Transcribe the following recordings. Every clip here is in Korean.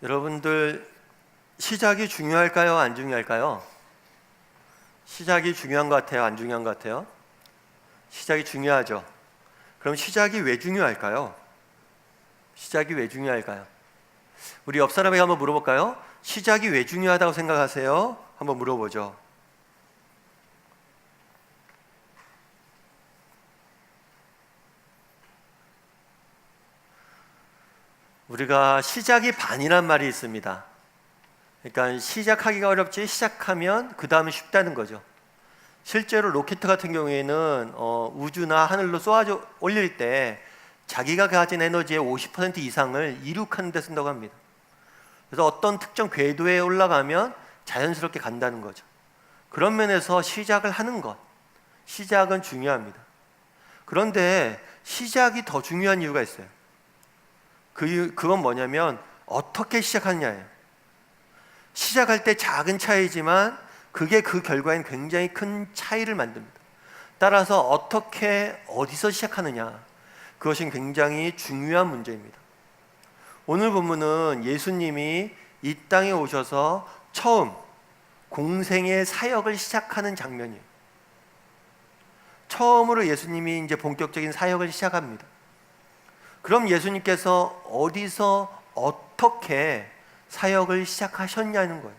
여러분들 시작이 중요할까요? 안 중요할까요? 시작이 중요한 것 같아요? 안 중요한 것 같아요? 시작이 중요하죠. 그럼 시작이 왜 중요할까요? 시작이 왜 중요할까요? 우리 옆 사람에게 한번 물어볼까요? 시작이 왜 중요하다고 생각하세요? 한번 물어보죠. 우리가 시작이 반이란 말이 있습니다. 그러니까 시작하기가 어렵지 시작하면 그 다음은 쉽다는 거죠. 실제로 로켓 같은 경우에는 우주나 하늘로 쏘아 올릴 때 자기가 가진 에너지의 50% 이상을 이륙하는 데 쓴다고 합니다. 그래서 어떤 특정 궤도에 올라가면 자연스럽게 간다는 거죠. 그런 면에서 시작을 하는 것, 시작은 중요합니다. 그런데 시작이 더 중요한 이유가 있어요. 그건 뭐냐면 어떻게 시작하느냐예요. 시작할 때 작은 차이지만 그게 그 결과엔 굉장히 큰 차이를 만듭니다. 따라서 어떻게 어디서 시작하느냐, 그것이 굉장히 중요한 문제입니다. 오늘 본문은 예수님이 이 땅에 오셔서 처음 공생의 사역을 시작하는 장면이에요. 처음으로 예수님이 이제 본격적인 사역을 시작합니다. 그럼 예수님께서 어디서 어떻게 사역을 시작하셨냐는 거예요.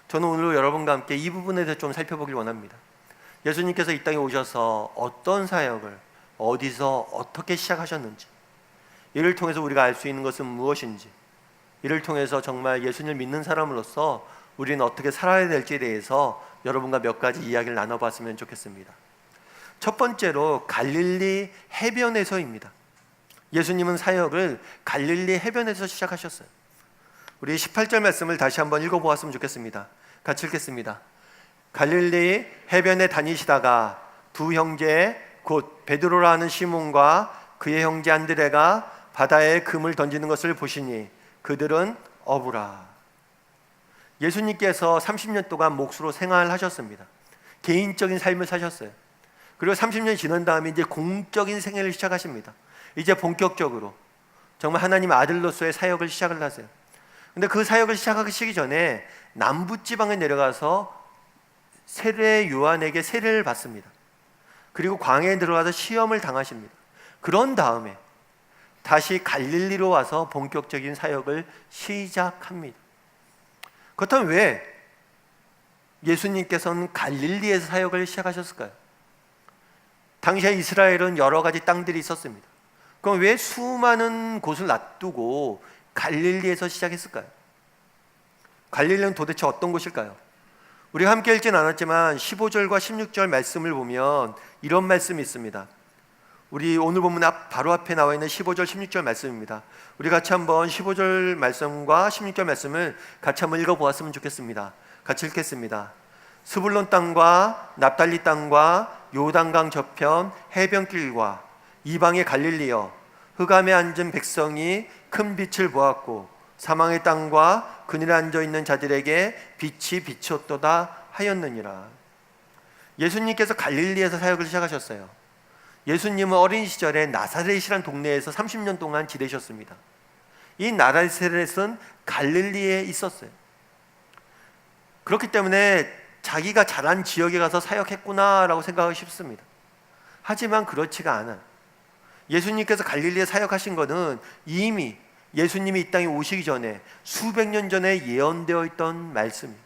저는 오늘 여러분과 함께 이 부분에 대해서 좀 살펴보길 원합니다. 예수님께서 이 땅에 오셔서 어떤 사역을 어디서 어떻게 시작하셨는지, 이를 통해서 우리가 알 수 있는 것은 무엇인지, 이를 통해서 정말 예수님을 믿는 사람으로서 우리는 어떻게 살아야 될지에 대해서 여러분과 몇 가지 이야기를 나눠봤으면 좋겠습니다. 첫 번째로 갈릴리 해변에서입니다. 예수님은 사역을 갈릴리 해변에서 시작하셨어요. 우리 18절 말씀을 다시 한번 읽어보았으면 좋겠습니다. 같이 읽겠습니다. 갈릴리 해변에 다니시다가 두 형제 곧 베드로라 하는 시몬과 그의 형제 안드레가 바다에 금을 던지는 것을 보시니 그들은 어부라. 예수님께서 30년 동안 몫으로 생활하셨습니다. 개인적인 삶을 사셨어요. 그리고 30년이 지난 다음에 이제 공적인 생애를 시작하십니다. 이제 본격적으로 정말 하나님의 아들로서의 사역을 시작을 하세요. 근데 그 사역을 시작하기 전에 남부지방에 내려가서 세례 요한에게 세례를 받습니다. 그리고 광야에 들어가서 시험을 당하십니다. 그런 다음에 다시 갈릴리로 와서 본격적인 사역을 시작합니다. 그렇다면 왜 예수님께서는 갈릴리에서 사역을 시작하셨을까요? 당시에 이스라엘은 여러 가지 땅들이 있었습니다. 그럼 왜 수많은 곳을 놔두고 갈릴리에서 시작했을까요? 갈릴리는 도대체 어떤 곳일까요? 우리가 함께 읽지는 않았지만 15절과 16절 말씀을 보면 이런 말씀이 있습니다. 우리 오늘 본문 바로 앞에 나와 있는 15절 16절 말씀입니다. 우리 같이 한번 15절 말씀과 16절 말씀을 같이 한번 읽어보았으면 좋겠습니다. 같이 읽겠습니다. 스불론 땅과 납달리 땅과 요단강 저편 해변길과 이방의 갈릴리여, 흑암에 앉은 백성이 큰 빛을 보았고 사망의 땅과 그늘에 앉아있는 자들에게 빛이 비쳤도다 하였느니라. 예수님께서 갈릴리에서 사역을 시작하셨어요. 예수님은 어린 시절에 나사렛이라는 동네에서 30년 동안 지내셨습니다. 이 나사렛은 갈릴리에 있었어요. 그렇기 때문에 자기가 자란 지역에 가서 사역했구나라고 생각하기 쉽습니다. 하지만 그렇지가 않아요. 예수님께서 갈릴리에 사역하신 것은 이미 예수님이 이 땅에 오시기 전에 수백 년 전에 예언되어 있던 말씀입니다.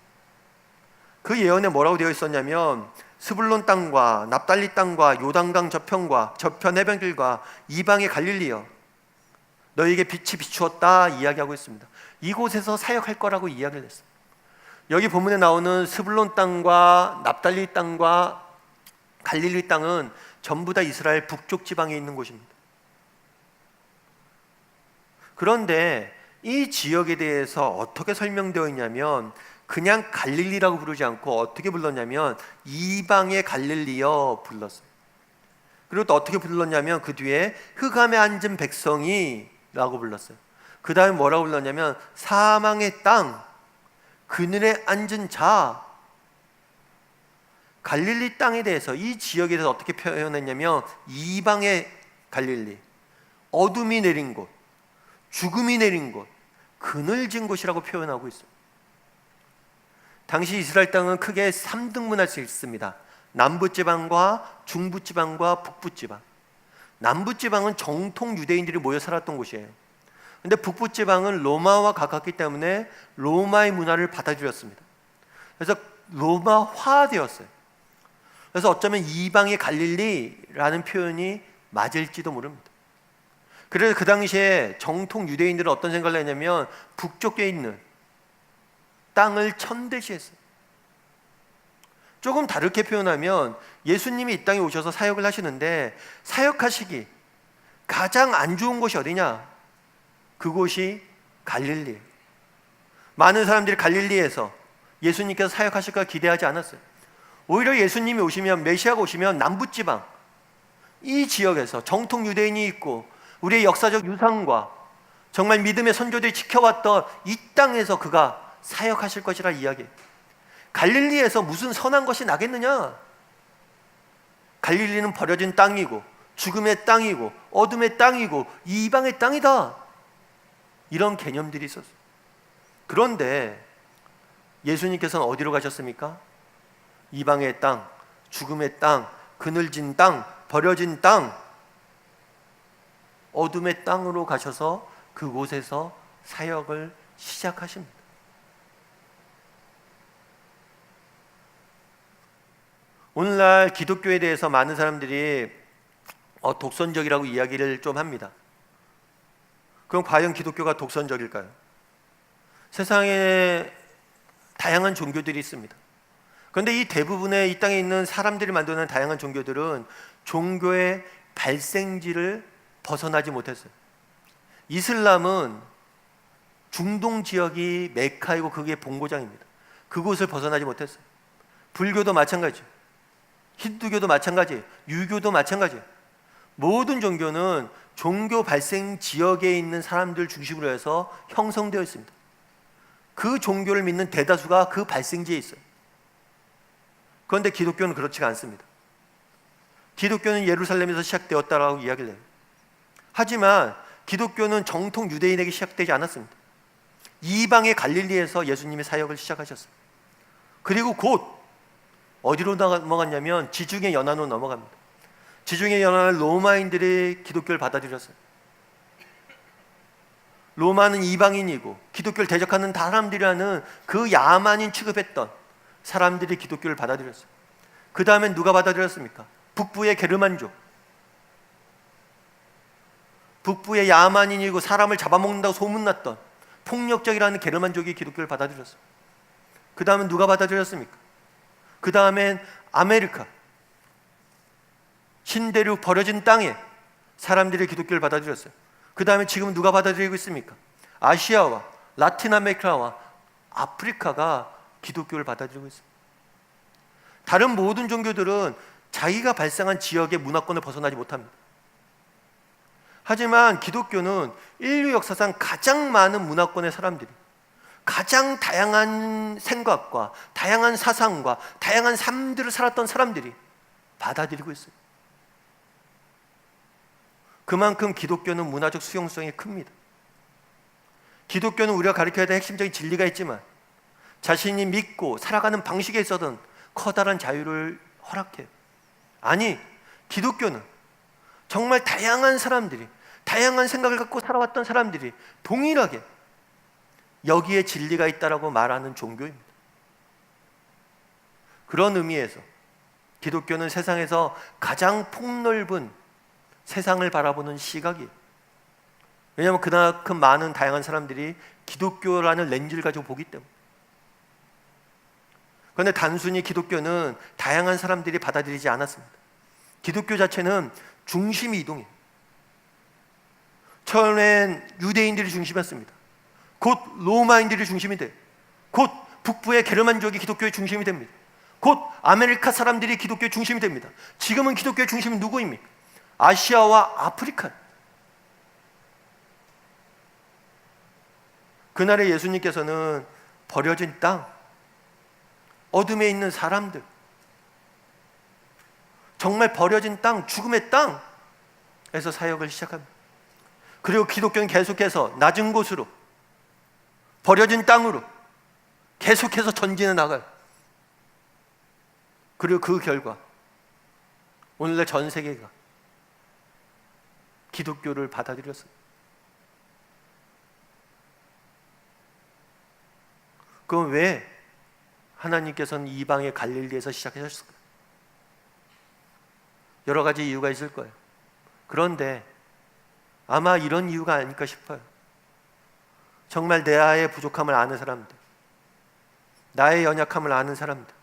그 예언에 뭐라고 되어 있었냐면 스불론 땅과 납달리 땅과 요단강 저편 해변길과 이방의 갈릴리여, 너희에게 빛이 비추었다 이야기하고 있습니다. 이곳에서 사역할 거라고 이야기를 했어요. 여기 본문에 나오는 스불론 땅과 납달리 땅과 갈릴리 땅은 전부 다 이스라엘 북쪽 지방에 있는 곳입니다. 그런데 이 지역에 대해서 어떻게 설명되어 있냐면 그냥 갈릴리라고 부르지 않고 어떻게 불렀냐면 이방의 갈릴리여 불렀어요. 그리고 또 어떻게 불렀냐면 그 뒤에 흑암에 앉은 백성이 라고 불렀어요. 그 다음에 뭐라고 불렀냐면 사망의 땅, 그늘에 앉은 자. 갈릴리 땅에 대해서, 이 지역에 대해서 어떻게 표현했냐면 이방의 갈릴리, 어둠이 내린 곳, 죽음이 내린 곳, 그늘진 곳이라고 표현하고 있습니다. 당시 이스라엘 땅은 크게 3등분할 수 있습니다. 남부지방과 중부지방과 북부지방. 남부지방은 정통 유대인들이 모여 살았던 곳이에요. 근데 북부지방은 로마와 가깝기 때문에 로마의 문화를 받아들였습니다. 그래서 로마화되었어요. 그래서 어쩌면 이방의 갈릴리라는 표현이 맞을지도 모릅니다. 그래서 그 당시에 정통 유대인들은 어떤 생각을 했냐면 북쪽에 있는 땅을 천대시했어요. 조금 다르게 표현하면 예수님이 이 땅에 오셔서 사역을 하시는데 사역하시기 가장 안 좋은 곳이 어디냐? 그곳이 갈릴리예요. 많은 사람들이 갈릴리에서 예수님께서 사역하실까 기대하지 않았어요. 오히려 예수님이 오시면, 메시아가 오시면 남부지방 이 지역에서 정통 유대인이 있고 우리의 역사적 유산과 정말 믿음의 선조들이 지켜왔던 이 땅에서 그가 사역하실 것이라 이야기해요. 갈릴리에서 무슨 선한 것이 나겠느냐? 갈릴리는 버려진 땅이고 죽음의 땅이고 어둠의 땅이고 이방의 땅이다, 이런 개념들이 있었어요. 그런데 예수님께서는 어디로 가셨습니까? 이방의 땅, 죽음의 땅, 그늘진 땅, 버려진 땅, 어둠의 땅으로 가셔서 그곳에서 사역을 시작하십니다. 오늘날 기독교에 대해서 많은 사람들이 독선적이라고 이야기를 좀 합니다. 그럼 과연 기독교가 독선적일까요? 세상에 다양한 종교들이 있습니다. 그런데 이 대부분의 이 땅에 있는 사람들이 만드는 다양한 종교들은 종교의 발생지를 벗어나지 못했어요. 이슬람은 중동 지역이 메카이고 그게 본고장입니다. 그곳을 벗어나지 못했어요. 불교도 마찬가지예요. 힌두교도 마찬가지예요. 유교도 마찬가지예요. 모든 종교는 종교 발생 지역에 있는 사람들 중심으로 해서 형성되어 있습니다. 그 종교를 믿는 대다수가 그 발생지에 있어요. 그런데 기독교는 그렇지가 않습니다. 기독교는 예루살렘에서 시작되었다라고 이야기를 해요. 하지만 기독교는 정통 유대인에게 시작되지 않았습니다. 이방의 갈릴리에서 예수님의 사역을 시작하셨어요. 그리고 곧 어디로 넘어갔냐면 지중해 연안으로 넘어갑니다. 지중해 연안을 로마인들이 기독교를 받아들였어요. 로마는 이방인이고 기독교를 대적하는 사람들이라는 그 야만인 취급했던 사람들이 기독교를 받아들였어요. 그 다음엔 누가 받아들였습니까? 북부의 게르만족, 북부의 야만인이고 사람을 잡아먹는다고 소문났던 폭력적이라는 게르만족이 기독교를 받아들였어요. 그 다음엔 누가 받아들였습니까? 그 다음엔 아메리카 신대륙 버려진 땅에 사람들이 기독교를 받아들였어요. 그 다음에 지금 누가 받아들이고 있습니까? 아시아와 라틴 아메리카와 아프리카가 기독교를 받아들이고 있습니다. 다른 모든 종교들은 자기가 발생한 지역의 문화권을 벗어나지 못합니다. 하지만 기독교는 인류 역사상 가장 많은 문화권의 사람들이 가장 다양한 생각과 다양한 사상과 다양한 삶들을 살았던 사람들이 받아들이고 있어요. 그만큼 기독교는 문화적 수용성이 큽니다. 기독교는 우리가 가르쳐야 될 핵심적인 진리가 있지만 자신이 믿고 살아가는 방식에 있어서는 커다란 자유를 허락해요. 아니, 기독교는 정말 다양한 사람들이, 다양한 생각을 갖고 살아왔던 사람들이 동일하게 여기에 진리가 있다라고 말하는 종교입니다. 그런 의미에서 기독교는 세상에서 가장 폭넓은 세상을 바라보는 시각이에요. 왜냐하면 그만큼 많은 다양한 사람들이 기독교라는 렌즈를 가지고 보기 때문에. 그런데 단순히 기독교는 다양한 사람들이 받아들이지 않았습니다. 기독교 자체는 중심이 이동해요. 처음엔 유대인들이 중심이었습니다. 곧 로마인들이 중심이 돼요. 곧 북부의 게르만족이 기독교의 중심이 됩니다. 곧 아메리카 사람들이 기독교의 중심이 됩니다. 지금은 기독교의 중심이 누구입니까? 아시아와 아프리카. 그날에 예수님께서는 버려진 땅, 어둠에 있는 사람들, 정말 버려진 땅, 죽음의 땅에서 사역을 시작합니다. 그리고 기독교는 계속해서 낮은 곳으로, 버려진 땅으로 계속해서 전진해 나가요. 그리고 그 결과 오늘날 전 세계가 기독교를 받아들였어요. 그럼 왜 하나님께서는 이방의 갈릴리에서 시작하셨을까요? 여러 가지 이유가 있을 거예요. 그런데 아마 이런 이유가 아닐까 싶어요. 정말 내 아의 부족함을 아는 사람들, 나의 연약함을 아는 사람들,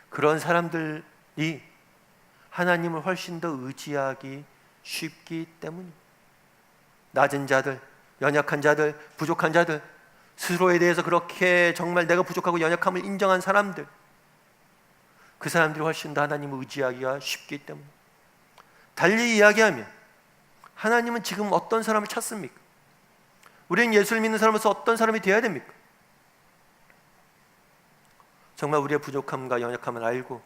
그런 사람들이 하나님을 훨씬 더 의지하기 쉽기 때문입니다. 낮은 자들, 연약한 자들, 부족한 자들, 스스로에 대해서 그렇게 정말 내가 부족하고 연약함을 인정한 사람들, 그 사람들이 훨씬 더 하나님을 의지하기가 쉽기 때문에. 달리 이야기하면 하나님은 지금 어떤 사람을 찾습니까? 우리는 예수를 믿는 사람으로서 어떤 사람이 되어야 됩니까? 정말 우리의 부족함과 연약함을 알고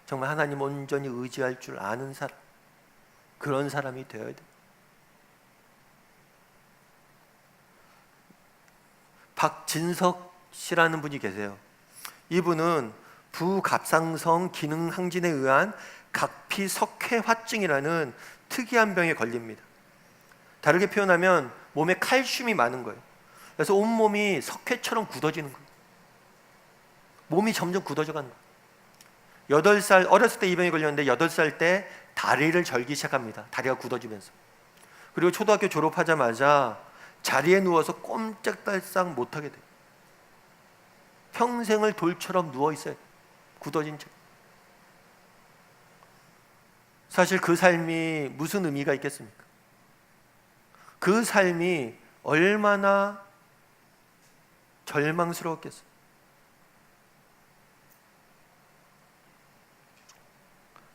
정말 하나님 온전히 의지할 줄 아는 사람, 그런 사람이 되어야 됩니다. 박진석 씨라는 분이 계세요. 이분은 부갑상선 기능 항진에 의한 각피석회화증이라는 특이한 병에 걸립니다. 다르게 표현하면 몸에 칼슘이 많은 거예요. 그래서 온몸이 석회처럼 굳어지는 거예요. 몸이 점점 굳어져 가는 거예요. 8살, 어렸을 때 이 병에 걸렸는데 8살 때 다리를 절기 시작합니다. 다리가 굳어지면서. 그리고 초등학교 졸업하자마자 자리에 누워서 꼼짝달싹 못하게 돼요. 평생을 돌처럼 누워있어요. 굳어진 채. 사실 그 삶이 무슨 의미가 있겠습니까? 그 삶이 얼마나 절망스러웠겠어요.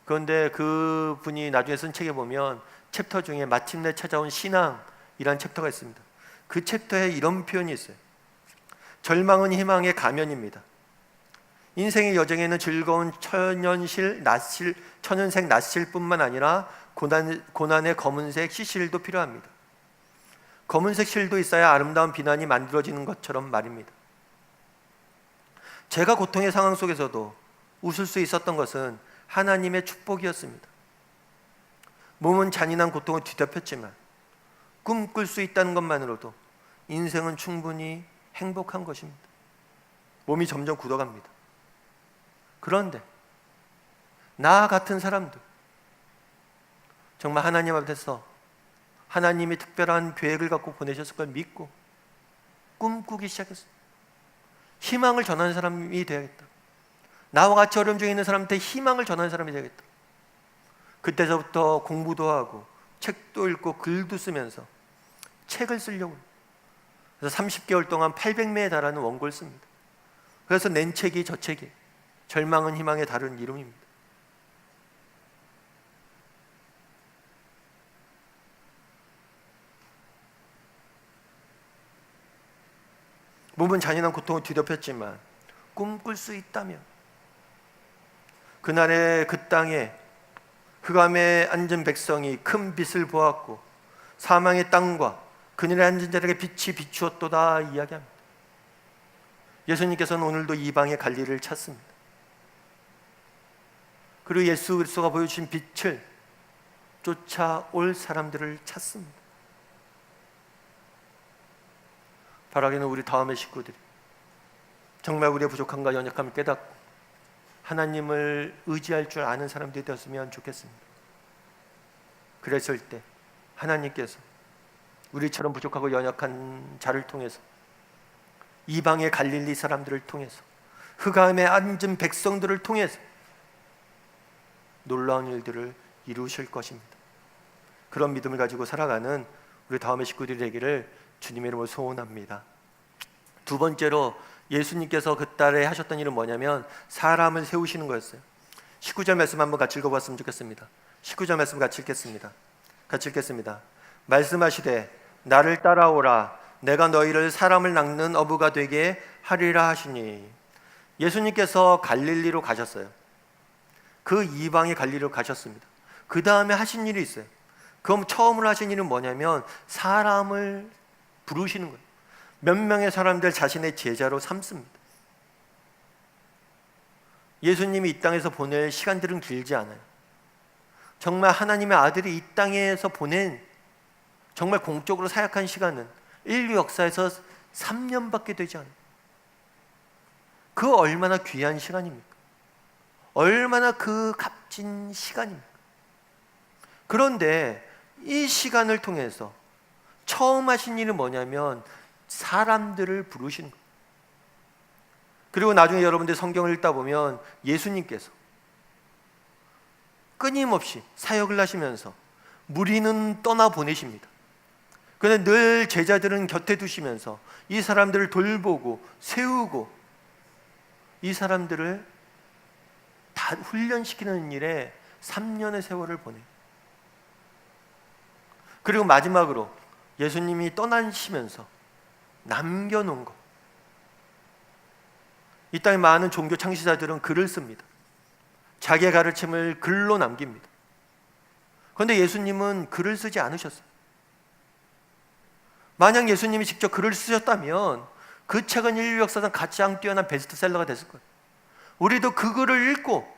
그런데 그 분이 나중에 쓴 책에 보면 챕터 중에 마침내 찾아온 신앙이라는 챕터가 있습니다. 그 챕터에 이런 표현이 있어요. 절망은 희망의 가면입니다. 인생의 여정에는 즐거운 천연색 낫실뿐만 아니라 고난의 검은색 시실도 필요합니다. 검은색 실도 있어야 아름다운 비난이 만들어지는 것처럼 말입니다. 제가 고통의 상황 속에서도 웃을 수 있었던 것은 하나님의 축복이었습니다. 몸은 잔인한 고통을 뒤덮였지만 꿈꿀 수 있다는 것만으로도 인생은 충분히 행복한 것입니다. 몸이 점점 굳어갑니다. 그런데 나 같은 사람들, 정말 하나님 앞에서 하나님이 특별한 계획을 갖고 보내셨을 걸 믿고 꿈꾸기 시작했어요. 희망을 전하는 사람이 되야겠다. 나와 같이 어려움 중에 있는 사람한테 희망을 전하는 사람이 되야겠다. 그때서부터 공부도 하고 책도 읽고 글도 쓰면서 책을 쓰려고 해요. 그래서 30개월 동안 800매에 달하는 원고를 씁니다. 그래서 낸 책이 저 책이에요. 절망은 희망의 다른 이름입니다. 몸은 잔인한 고통을 뒤덮였지만 꿈꿀 수 있다면 그날의 그 땅에 흑암에 앉은 백성이 큰 빛을 보았고 사망의 땅과 그늘에 앉은 자에게 빛이 비추었도다 이야기합니다. 예수님께서는 오늘도 이방의 갈릴리를 찾습니다. 그리고 예수 그리스도가 보여주신 빛을 쫓아올 사람들을 찾습니다. 바라기는 우리 다음의 식구들이 정말 우리의 부족함과 연약함을 깨닫고 하나님을 의지할 줄 아는 사람들이 되었으면 좋겠습니다. 그랬을 때 하나님께서 우리처럼 부족하고 연약한 자를 통해서 이방의 갈릴리 사람들을 통해서 흑암에 앉은 백성들을 통해서 놀라운 일들을 이루실 것입니다. 그런 믿음을 가지고 살아가는 우리 다음의 식구들이 되기를 주님의 이름으로 소원합니다. 두 번째로 예수님께서 그 달에 하셨던 일은 뭐냐면 사람을 세우시는 거였어요. 19절 말씀 한번 같이 읽어봤으면 좋겠습니다. 19절 말씀 같이 읽겠습니다. 같이 읽겠습니다. 말씀하시되 나를 따라오라 내가 너희를 사람을 낚는 어부가 되게 하리라 하시니. 예수님께서 갈릴리로 가셨어요. 그 이방의 갈릴리로 가셨습니다. 그 다음에 하신 일이 있어요. 그럼 처음으로 하신 일은 뭐냐면 사람을 부르시는 거예요. 몇 명의 사람들 자신의 제자로 삼습니다. 예수님이 이 땅에서 보낼 시간들은 길지 않아요. 정말 하나님의 아들이 이 땅에서 보낸 정말 공적으로 사역한 시간은 인류 역사에서 3년밖에 되지 않아요. 그 얼마나 귀한 시간입니까? 얼마나 그 값진 시간입니까? 그런데 이 시간을 통해서 처음 하신 일은 뭐냐면 사람들을 부르시는 거예요. 그리고 나중에 여러분들 성경을 읽다 보면 예수님께서 끊임없이 사역을 하시면서 무리는 떠나보내십니다. 그런데 늘 제자들은 곁에 두시면서 이 사람들을 돌보고 세우고 이 사람들을 다 훈련시키는 일에 3년의 세월을 보내요. 그리고 마지막으로 예수님이 떠나시면서 남겨놓은 것, 이 땅의 많은 종교 창시자들은 글을 씁니다. 자기의 가르침을 글로 남깁니다. 그런데 예수님은 글을 쓰지 않으셨어요. 만약 예수님이 직접 글을 쓰셨다면 그 책은 인류 역사상 가장 뛰어난 베스트셀러가 됐을 거예요. 우리도 그 글을 읽고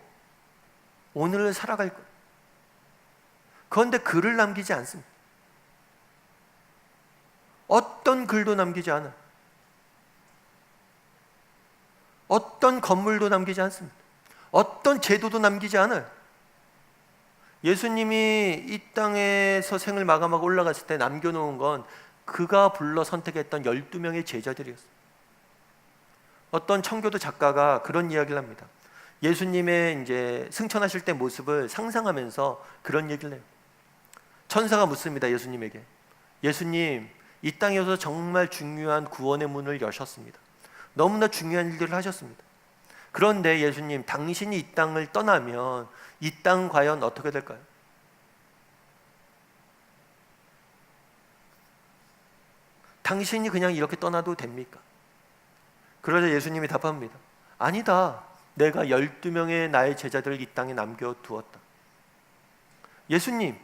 오늘을 살아갈 거예요. 그런데 글을 남기지 않습니다. 어떤 글도 남기지 않아요. 어떤 건물도 남기지 않습니다. 어떤 제도도 남기지 않아요. 예수님이 이 땅에서 생을 마감하고 올라갔을 때 남겨놓은 건 그가 불러 선택했던 12명의 제자들이었어요. 어떤 청교도 작가가 그런 이야기를 합니다. 예수님의 이제 승천하실 때 모습을 상상하면서 그런 얘기를 해요. 천사가 묻습니다. 예수님에게. 예수님, 이 땅에서 정말 중요한 구원의 문을 여셨습니다. 너무나 중요한 일들을 하셨습니다. 그런데 예수님, 당신이 이 땅을 떠나면 이 땅 과연 어떻게 될까요? 당신이 그냥 이렇게 떠나도 됩니까? 그러자 예수님이 답합니다. 아니다. 내가 12명의 나의 제자들을 이 땅에 남겨두었다. 예수님,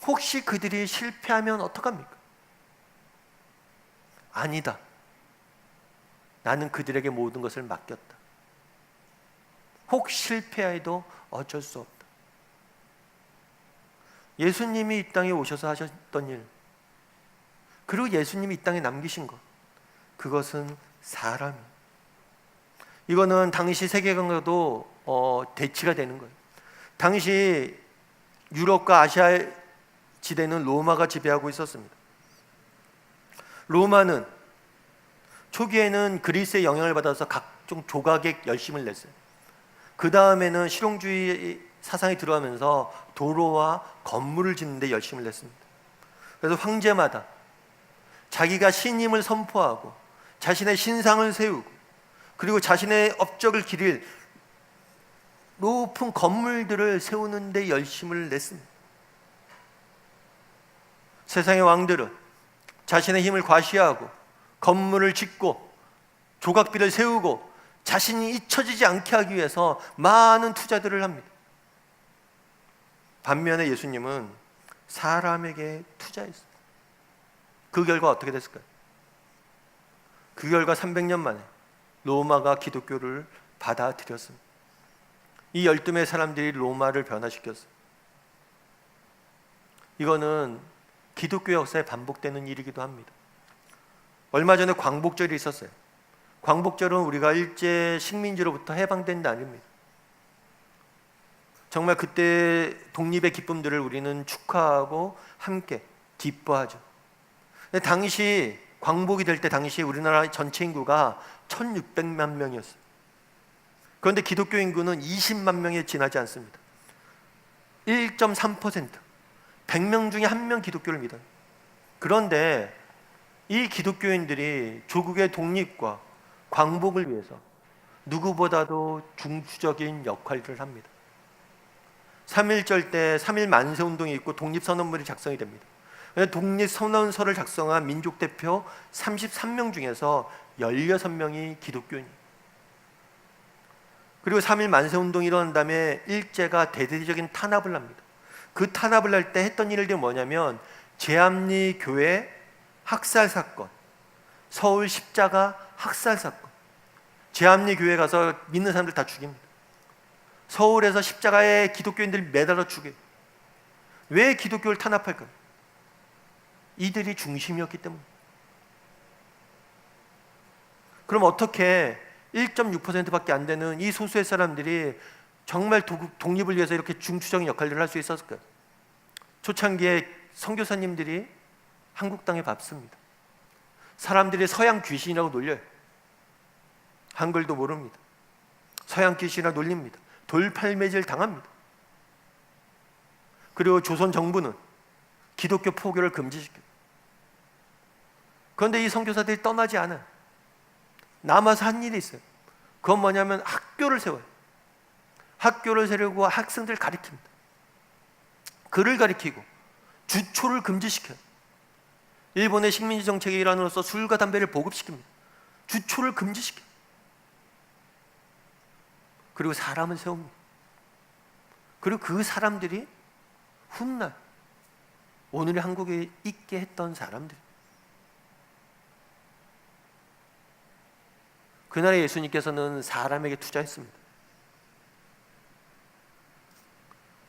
혹시 그들이 실패하면 어떡합니까? 아니다. 나는 그들에게 모든 것을 맡겼다. 혹 실패해도 어쩔 수 없다. 예수님이 이 땅에 오셔서 하셨던 일, 그리고 예수님이 이 땅에 남기신 것, 그것은 사람이에요. 이거는 당시 세계관과도 대치가 되는 거예요. 당시 유럽과 아시아 지대는 로마가 지배하고 있었습니다. 로마는 초기에는 그리스의 영향을 받아서 각종 조각에 열심을 냈어요. 그 다음에는 실용주의 사상이 들어가면서 도로와 건물을 짓는 데 열심을 냈습니다. 그래서 황제마다 자기가 신임을 선포하고 자신의 신상을 세우고 그리고 자신의 업적을 기릴 높은 건물들을 세우는 데 열심을 냈습니다. 세상의 왕들은 자신의 힘을 과시하고 건물을 짓고 조각비를 세우고 자신이 잊혀지지 않게 하기 위해서 많은 투자들을 합니다. 반면에 예수님은 사람에게 투자했어요. 그 결과 어떻게 됐을까요? 그 결과 300년 만에 로마가 기독교를 받아들였습니다. 이 12명의 사람들이 로마를 변화시켰어요. 이거는 기독교 역사에 반복되는 일이기도 합니다. 얼마 전에 광복절이 있었어요. 광복절은 우리가 일제 식민지로부터 해방된 날입니다. 정말 그때 독립의 기쁨들을 우리는 축하하고 함께 기뻐하죠. 근데 당시 광복이 될 때 당시 우리나라 전체 인구가 1600만 명이었어요. 그런데 기독교 인구는 20만 명에 지나지 않습니다. 1.3%, 100명 중에 1명 기독교를 믿어요. 그런데 이 기독교인들이 조국의 독립과 광복을 위해서 누구보다도 중추적인 역할을 합니다. 3.1절 때 3.1 만세운동이 있고 독립선언문이 작성이 됩니다. 독립선언서를 작성한 민족대표 33명 중에서 16명이 기독교인입니다. 그리고 3.1 만세운동이 일어난 다음에 일제가 대대적인 탄압을 합니다. 그 탄압을 할 때 했던 일들이 뭐냐면 제암리 교회 학살 사건, 서울 십자가 학살 사건, 제암리 교회 가서 믿는 사람들 다 죽입니다. 서울에서 십자가에 기독교인들 매달아 죽여요. 왜 기독교를 탄압할까요? 이들이 중심이었기 때문에. 그럼 어떻게 1.6%밖에 안 되는 이 소수의 사람들이 정말 독립을 위해서 이렇게 중추적인 역할을 할 수 있었을까요? 초창기에 선교사님들이 한국 땅에 밟습니다. 사람들이 서양 귀신이라고 놀려요. 한글도 모릅니다. 서양 귀신이라고 놀립니다. 돌팔매질 당합니다. 그리고 조선 정부는 기독교 포교를 금지시켜요. 그런데 이 선교사들이 떠나지 않아요. 남아서 한 일이 있어요. 그건 뭐냐면 학교를 세워요. 학교를 세우고 학생들 가르칩니다. 글을 가르치고 주초를 금지시켜요. 일본의 식민지 정책의 일환으로서 술과 담배를 보급시킵니다. 주초를 금지시켜요. 그리고 사람을 세웁니다. 그리고 그 사람들이 훗날 오늘의 한국에 있게 했던 사람들. 그날에 예수님께서는 사람에게 투자했습니다.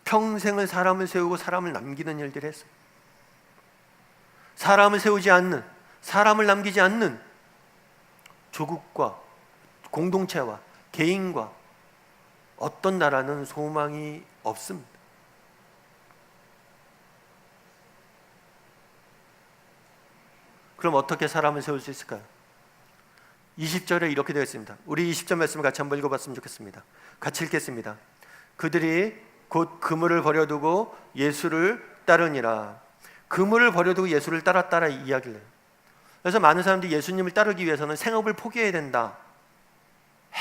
평생을 사람을 세우고 사람을 남기는 일들을 했어요. 사람을 세우지 않는, 사람을 남기지 않는 조국과 공동체와 개인과 어떤 나라는 소망이 없습니다. 그럼 어떻게 사람을 세울 수 있을까요? 20절에 이렇게 되어 있습니다. 우리 20절 말씀을 같이 한번 읽어봤으면 좋겠습니다. 같이 읽겠습니다. 그들이 곧 그물을 버려두고 예수를 따르니라. 그물을 버려두고 예수를 따랐다라 이야기를 해요. 그래서 많은 사람들이 예수님을 따르기 위해서는 생업을 포기해야 된다,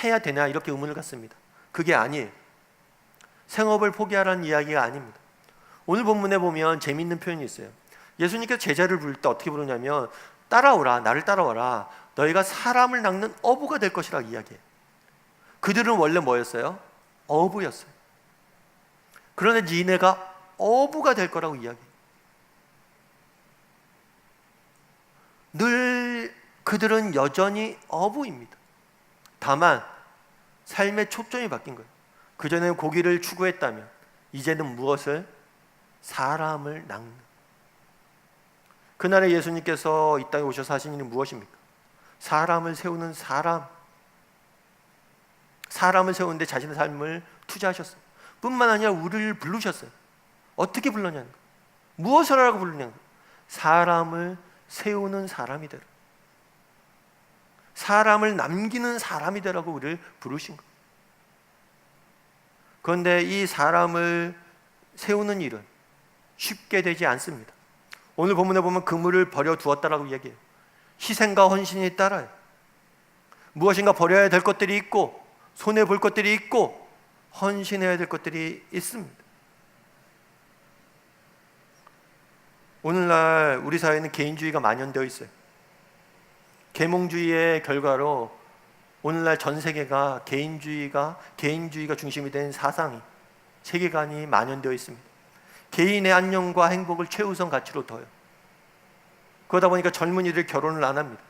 해야 되냐, 이렇게 의문을 갖습니다. 그게 아니에요. 생업을 포기하라는 이야기가 아닙니다. 오늘 본문에 보면 재미있는 표현이 있어요. 예수님께서 제자를 부를 때 어떻게 부르냐면 따라오라, 나를 따라와라, 너희가 사람을 낚는 어부가 될 것이라고 이야기해요. 그들은 원래 뭐였어요? 어부였어요. 그런데 니네가 어부가 될 거라고 이야기해요. 늘 그들은 여전히 어부입니다. 다만 삶의 초점이 바뀐 거예요. 그전에는 고기를 추구했다면 이제는 무엇을? 사람을 낚는. 그날에 예수님께서 이 땅에 오셔서 하신 일이 무엇입니까? 사람을 세우는 사람. 사람을 세우는데 자신의 삶을 투자하셨어요. 뿐만 아니라 우리를 부르셨어요. 어떻게 불렀냐는 거예요. 무엇을 하라고 부르냐는 거예요. 사람을 세우는 사람이 되라. 사람을 남기는 사람이 되라고 우리를 부르신 거예요. 그런데 이 사람을 세우는 일은 쉽게 되지 않습니다. 오늘 본문에 보면 그물을 버려두었다라고 얘기해요. 희생과 헌신이 따라요. 무엇인가 버려야 될 것들이 있고 손해볼 것들이 있고 헌신해야 될 것들이 있습니다. 오늘날 우리 사회는 개인주의가 만연되어 있어요. 계몽주의의 결과로 오늘날 전 세계가 개인주의가 중심이 된 사상이, 세계관이 만연되어 있습니다. 개인의 안녕과 행복을 최우선 가치로 둬요. 그러다 보니까 젊은이들 결혼을 안 합니다.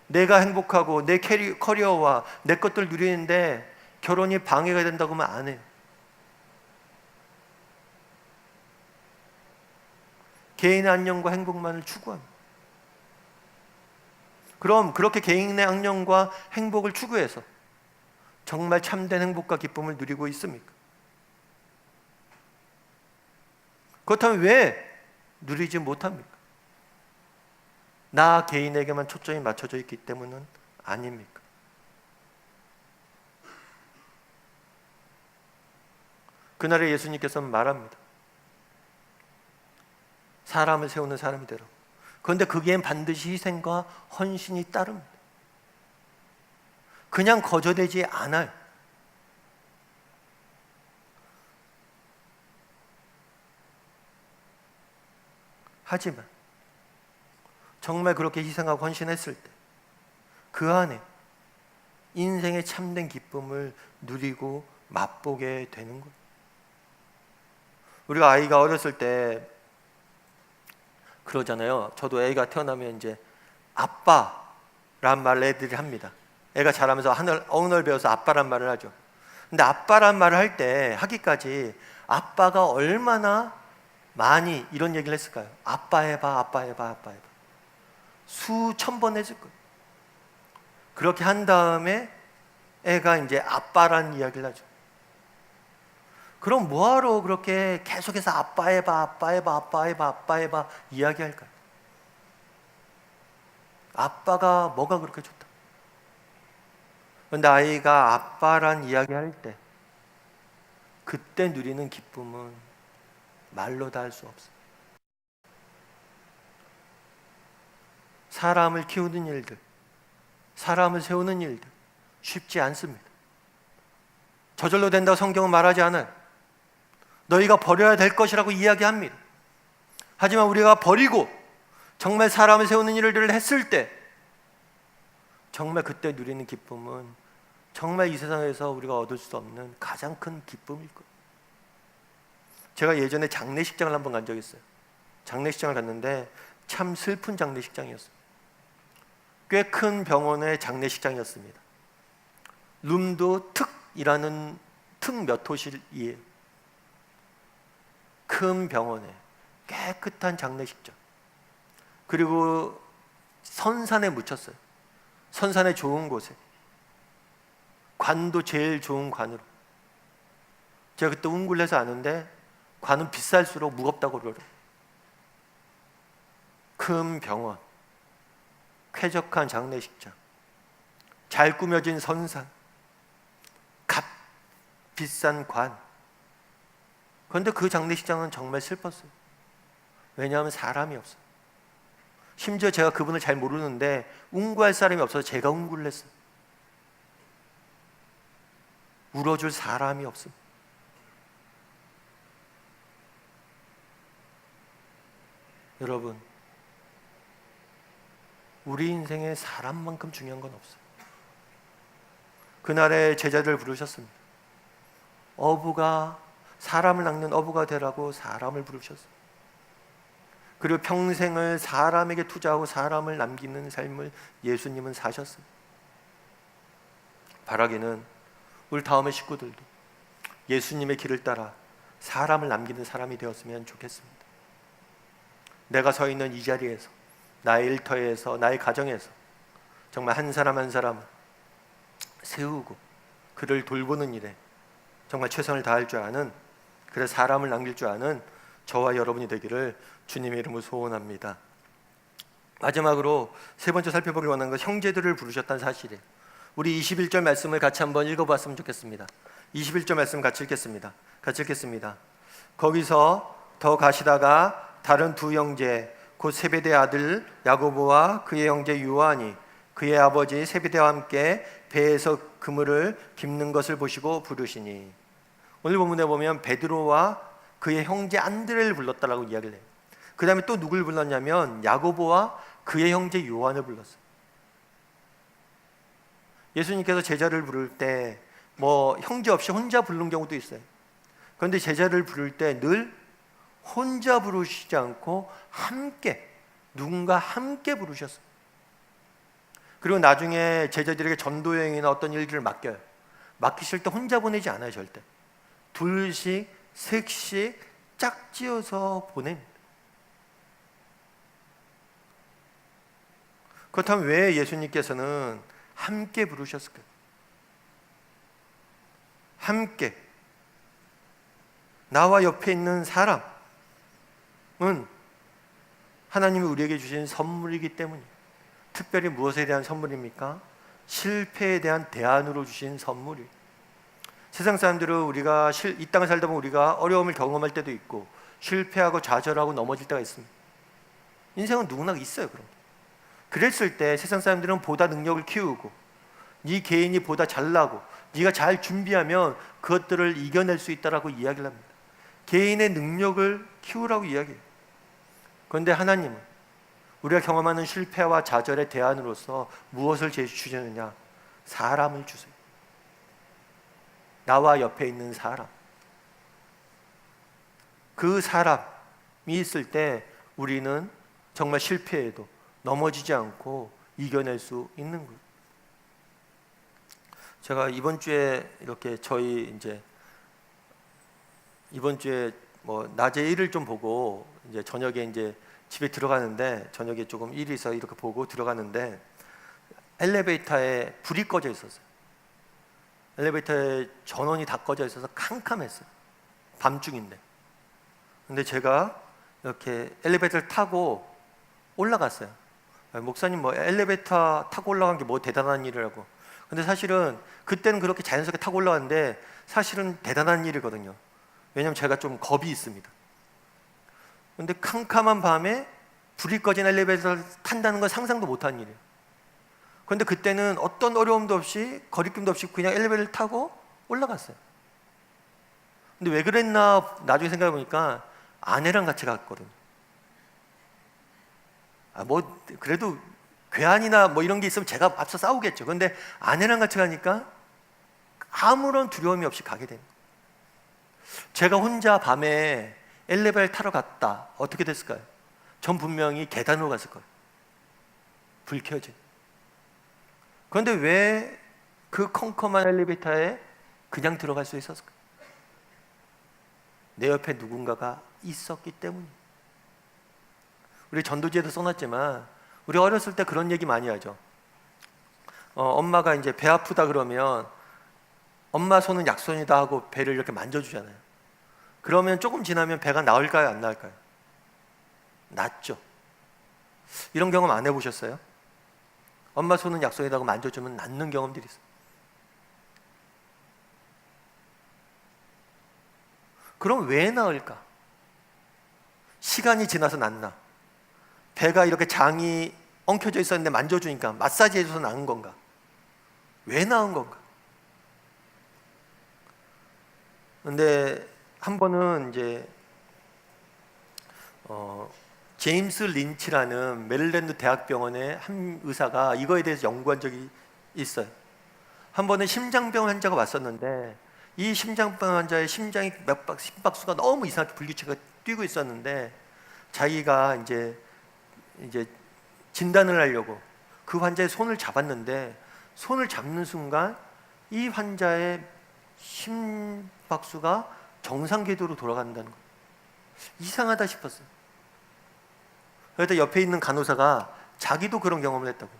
내가 행복하고 내 커리어와 내 것들 누리는데 결혼이 방해가 된다고 하면 안 해요. 개인의 안녕과 행복만을 추구합니다. 그럼 그렇게 개인의 안녕과 행복을 추구해서 정말 참된 행복과 기쁨을 누리고 있습니까? 그렇다면 왜 누리지 못합니까? 나 개인에게만 초점이 맞춰져 있기 때문은 아닙니까? 그날에 예수님께서는 말합니다. 사람을 세우는 사람이 되라고. 그런데 거기엔 반드시 희생과 헌신이 따릅니다. 그냥 거저되지 않아요. 하지만 정말 그렇게 희생하고 헌신했을 때 그 안에 인생의 참된 기쁨을 누리고 맛보게 되는 것. 우리가 아이가 어렸을 때 그러잖아요. 저도 애가 태어나면 이제 아빠란 말을 애들이 합니다. 애가 자라면서 언어를 배워서 아빠란 말을 하죠. 근데 아빠란 말을 할 때 하기까지 아빠가 얼마나 많이 이런 얘기를 했을까요? 아빠 해봐, 아빠 해봐, 아빠 해봐. 수천 번 했을 거예요. 그렇게 한 다음에 애가 이제 아빠란 이야기를 하죠. 그럼 뭐하러 그렇게 계속해서 아빠 해봐, 아빠 해봐, 아빠 해봐, 아빠 해봐 이야기할까요? 아빠가 뭐가 그렇게 좋다? 그런데 아이가 아빠란 이야기할 때 그때 누리는 기쁨은 말로 다 할 수 없어요. 사람을 키우는 일들, 사람을 세우는 일들 쉽지 않습니다. 저절로 된다고 성경은 말하지 않아요. 너희가 버려야 될 것이라고 이야기합니다. 하지만 우리가 버리고 정말 사람을 세우는 일을 했을 때 정말 그때 누리는 기쁨은 정말 이 세상에서 우리가 얻을 수 없는 가장 큰 기쁨일 거예요. 제가 예전에 장례식장을 한번 간 적이 있어요. 장례식장을 갔는데 참 슬픈 장례식장이었어요. 꽤 큰 병원의 장례식장이었습니다. 룸도 특이라는 특 몇 호실이에요. 큰 병원에 깨끗한 장례식장. 그리고 선산에 묻혔어요. 선산에 좋은 곳에. 관도 제일 좋은 관으로. 제가 그때 웅굴해서 아는데 관은 비쌀수록 무겁다고 그러더라고요. 큰 병원, 쾌적한 장례식장, 잘 꾸며진 선산, 값 비싼 관. 그런데 그 장례식장은 정말 슬펐어요. 왜냐하면 사람이 없어요. 심지어 제가 그분을 잘 모르는데 웅구할 사람이 없어서 제가 웅구를 했어요. 울어줄 사람이 없습니다. 여러분, 우리 인생에 사람만큼 중요한 건 없어요. 그날에 제자들 부르셨습니다. 어부가 사람을 낚는 어부가 되라고 사람을 부르셨어요. 그리고 평생을 사람에게 투자하고 사람을 남기는 삶을 예수님은 사셨어요. 바라기는 우리 다음의 식구들도 예수님의 길을 따라 사람을 남기는 사람이 되었으면 좋겠습니다. 내가 서 있는 이 자리에서, 나의 일터에서, 나의 가정에서 정말 한 사람 한 사람 세우고 그를 돌보는 일에 정말 최선을 다할 줄 아는, 그래 사람을 남길 줄 아는 저와 여러분이 되기를 주님의 이름으로 소원합니다. 마지막으로 세 번째 살펴보기 원하는 것, 형제들을 부르셨다는 사실이에요. 우리 21절 말씀을 같이 한번 읽어봤으면 좋겠습니다. 21절 말씀 같이 읽겠습니다. 같이 읽겠습니다. 거기서 더 가시다가 다른 두 형제 곧 세베대 아들 야고보와 그의 형제 요한이 그의 아버지 세베대와 함께 배에서 그물을 깁는 것을 보시고 부르시니. 오늘 본문에 보면 베드로와 그의 형제 안드레를 불렀다라고 이야기를 해요. 그 다음에 또 누굴 불렀냐면 야고보와 그의 형제 요한을 불렀어요. 예수님께서 제자를 부를 때 뭐 형제 없이 혼자 부르는 경우도 있어요. 그런데 제자를 부를 때 늘 혼자 부르시지 않고 함께, 누군가 함께 부르셨어요. 그리고 나중에 제자들에게 전도 여행이나 어떤 일들을 맡겨요. 맡기실 때 혼자 보내지 않아요. 절대 둘씩 셋씩 짝지어서 보냅니다. 그렇다면 왜 예수님께서는 함께 부르셨을까요? 함께, 나와 옆에 있는 사람은 하나님이 우리에게 주신 선물이기 때문이에요. 특별히 무엇에 대한 선물입니까? 실패에 대한 대안으로 주신 선물이에요. 세상 사람들은 우리가 이 땅을 살다 보면 우리가 어려움을 경험할 때도 있고 실패하고 좌절하고 넘어질 때가 있습니다. 인생은 누구나 있어요. 그랬을 때 세상 사람들은 보다 능력을 키우고 네 개인이 보다 잘나고 네가 잘 준비하면 그것들을 이겨낼 수 있다라고 이야기를 합니다. 개인의 능력을 키우라고 이야기해요. 그런데 하나님은 우리가 경험하는 실패와 좌절의 대안으로서 무엇을 주시느냐? 사람을 주세요. 나와 옆에 있는 사람. 그 사람이 있을 때 우리는 정말 실패해도 넘어지지 않고 이겨낼 수 있는 거예요. 제가 이번 주에 이렇게 이번 주에 뭐 낮에 일을 좀 보고 이제 저녁에 이제 집에 들어가는데, 저녁에 조금 일이 있어 이렇게 보고 들어가는데 엘리베이터에 불이 꺼져 있었어요. 엘리베이터에 전원이 다 꺼져 있어서 캄캄했어요. 밤중인데. 근데 제가 이렇게 엘리베이터를 타고 올라갔어요. 목사님 뭐 엘리베이터 타고 올라간 게 뭐 대단한 일이라고. 근데 사실은 그때는 그렇게 자연스럽게 타고 올라갔는데 사실은 대단한 일이거든요. 왜냐면 제가 좀 겁이 있습니다. 근데 캄캄한 밤에 불이 꺼진 엘리베이터를 탄다는 건 상상도 못한 일이에요. 그런데 그때는 어떤 어려움도 없이 거리낌도 없이 그냥 엘리베이터를 타고 올라갔어요. 근데 왜 그랬나 나중에 생각해 보니까 아내랑 같이 갔거든요. 뭐 그래도 괴한이나 뭐 이런 게 있으면 제가 앞서 싸우겠죠. 그런데 아내랑 같이 가니까 아무런 두려움이 없이 가게 됩니다. 제가 혼자 밤에 엘리베이터를 타러 갔다. 어떻게 됐을까요? 전 분명히 계단으로 갔을 거예요. 불 켜져. 그런데 왜 그 컴컴한 엘리베이터에 그냥 들어갈 수 있었을까요? 내 옆에 누군가가 있었기 때문이에요. 우리 전도지에도 써놨지만 우리 어렸을 때 그런 얘기 많이 하죠. 엄마가 이제 배 아프다 그러면 엄마 손은 약손이다 하고 배를 이렇게 만져주잖아요. 그러면 조금 지나면 배가 나을까요, 안 나을까요? 낫죠. 이런 경험 안 해보셨어요? 엄마 손은 약손이다 하고 만져주면 낫는 경험들이 있어요. 그럼 왜 나을까? 시간이 지나서 낫나? 배가 이렇게 장이 엉켜져 있었는데 만져주니까 마사지 해줘서 나은 건가? 왜 나은 건가? 근데 한 번은 이제 제임스 린치라는 메릴랜드 대학병원의 한 의사가 이거에 대해서 연구한 적이 있어요. 한 번은 심장병 환자가 왔었는데 이 심장병 환자의 심장이 심박수가 너무 이상하게 불규칙하게 뛰고 있었는데 자기가 이제 진단을 하려고 그 환자의 손을 잡았는데 손을 잡는 순간 이 환자의 심박수가 정상 궤도로 돌아간다는 거예요. 이상하다 싶었어요. 그래서 옆에 있는 간호사가 자기도 그런 경험을 했다고.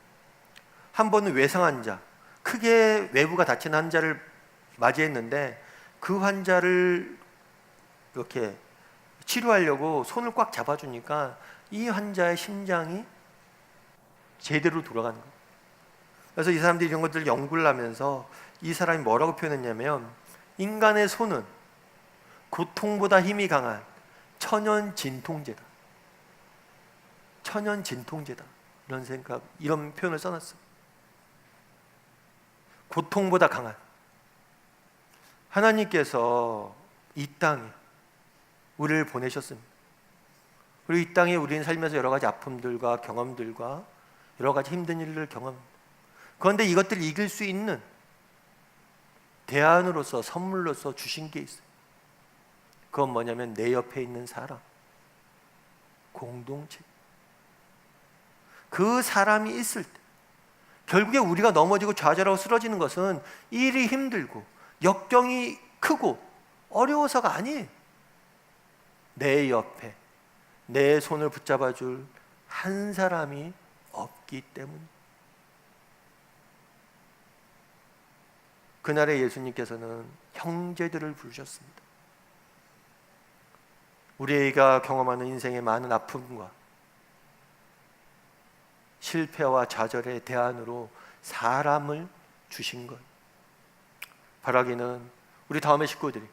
한 번은 외상 환자, 크게 외부가 다친 환자를 맞이했는데 그 환자를 이렇게 치료하려고 손을 꽉 잡아주니까 이 환자의 심장이 제대로 돌아가는 거예요. 그래서 이 사람들이 이런 것들을 연구를 하면서 이 사람이 뭐라고 표현했냐면 인간의 손은 고통보다 힘이 강한 천연 진통제다. 천연 진통제다. 이런 표현을 써놨어요. 고통보다 강한. 하나님께서 이 땅에 우리를 보내셨습니다. 그리고 이 땅에 우리는 살면서 여러 가지 아픔들과 경험들과 여러 가지 힘든 일을 경험합니다. 그런데 이것들을 이길 수 있는 대안으로서 선물로서 주신 게 있어요. 그건 뭐냐면 내 옆에 있는 사람, 공동체. 그 사람이 있을 때 결국에 우리가 넘어지고 좌절하고 쓰러지는 것은 일이 힘들고 역경이 크고 어려워서가 아니에요. 내 옆에 내 손을 붙잡아 줄 한 사람이 없기 때문에. 그날에 예수님께서는 형제들을 부르셨습니다. 우리가 경험하는 인생의 많은 아픔과 실패와 좌절의 대안으로 사람을 주신 것. 바라기는 우리 다음의 식구들이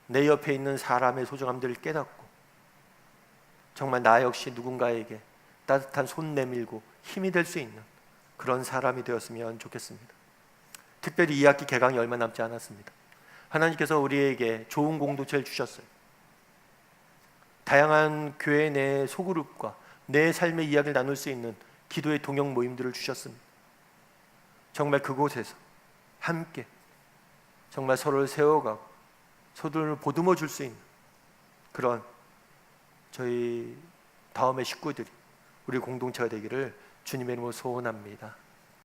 내 옆에 있는 사람의 소중함들을 깨닫고 정말 나 역시 누군가에게 따뜻한 손 내밀고 힘이 될 수 있는 그런 사람이 되었으면 좋겠습니다. 특별히 2학기 개강이 얼마 남지 않았습니다. 하나님께서 우리에게 좋은 공동체를 주셨어요. 다양한 교회 내 소그룹과 내 삶의 이야기를 나눌 수 있는 기도의 동역 모임들을 주셨습니다. 정말 그곳에서 함께 정말 서로를 세워가고 서로를 보듬어 줄 수 있는 그런 저희 다음의 식구들이 우리 공동체가 되기를 주님의 이름으로 소원합니다.